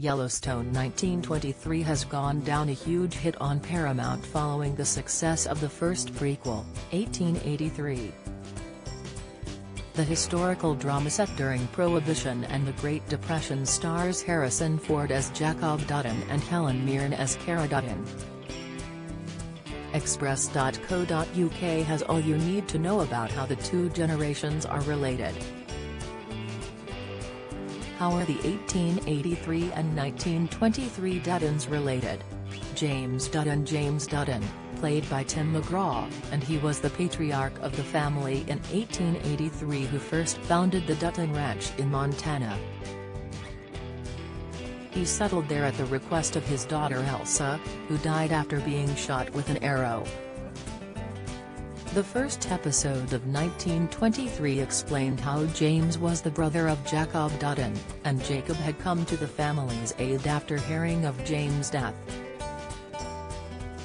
Yellowstone 1923 has gone down a huge hit on Paramount following the success of the first prequel, 1883. The historical drama set during Prohibition and the Great Depression stars Harrison Ford as Jacob Dutton and Helen Mirren as Cara Dutton. Express.co.uk has all you need to know about how the two generations are related. How are the 1883 and 1923 Duttons related? James Dutton, played by Tim McGraw, and he was the patriarch of the family in 1883 who first founded the Dutton Ranch in Montana. He settled there at the request of his daughter Elsa, who died after being shot with an arrow. The first episode of 1923 explained how James was the brother of Jacob Dutton, and Jacob had come to the family's aid after hearing of James' death.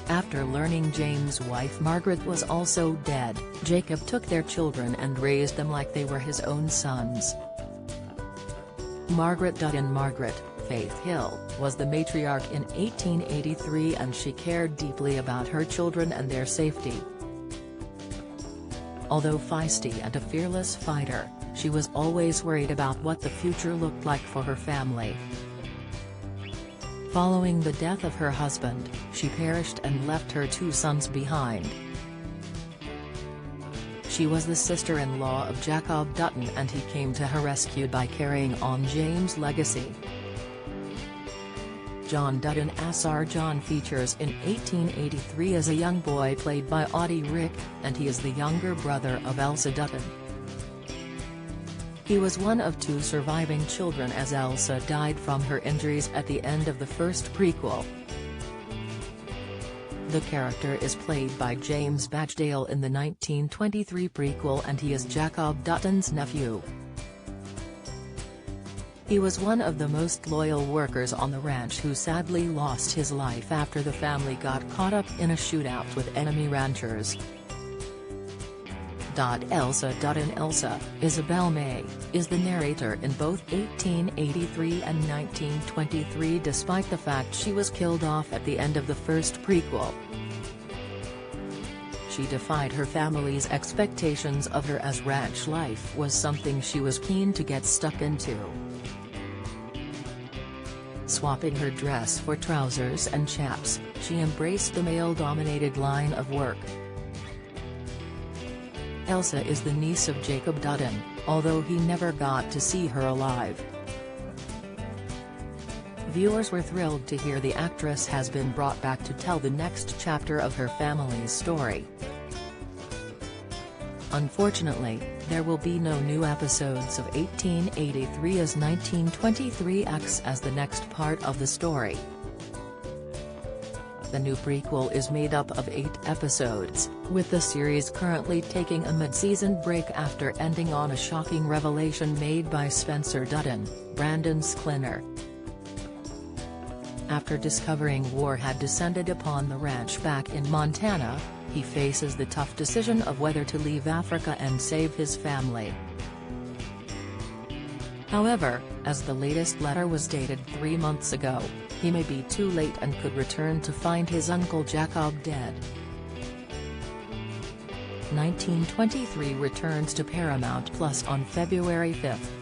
After learning James' wife Margaret was also dead, Jacob took their children and raised them like they were his own sons. Margaret Dutton Faith Hill, was the matriarch in 1883 and she cared deeply about her children and their safety. Although feisty and a fearless fighter, she was always worried about what the future looked like for her family. Following the death of her husband, she perished and left her two sons behind. She was the sister-in-law of Jacob Dutton and he came to her rescue by carrying on James' legacy. John Dutton as Sir John features in 1883 as a young boy played by Audie Rick, and he is the younger brother of Elsa Dutton. He was one of two surviving children as Elsa died from her injuries at the end of the first prequel. The character is played by James Badgedale in the 1923 prequel and he is Jacob Dutton's nephew. He was one of the most loyal workers on the ranch who sadly lost his life after the family got caught up in a shootout with enemy ranchers. Elsa Dutton Isabel May, is the narrator in both 1883 and 1923 despite the fact she was killed off at the end of the first prequel. She defied her family's expectations of her as ranch life was something she was keen to get stuck into. Swapping her dress for trousers and chaps, she embraced the male-dominated line of work. Elsa is the niece of Jacob Dutton, although he never got to see her alive. Viewers were thrilled to hear the actress has been brought back to tell the next chapter of her family's story. Unfortunately, there will be no new episodes of 1883 as 1923 acts as the next part of the story. The new prequel is made up of 8 episodes, with the series currently taking a mid-season break after ending on a shocking revelation made by Spencer Dutton, Brandon's cleaner. After discovering war had descended upon the ranch back in Montana, he faces the tough decision of whether to leave Africa and save his family. However, as the latest letter was dated 3 months ago, he may be too late and could return to find his uncle Jacob dead. 1923 returns to Paramount Plus on February 5.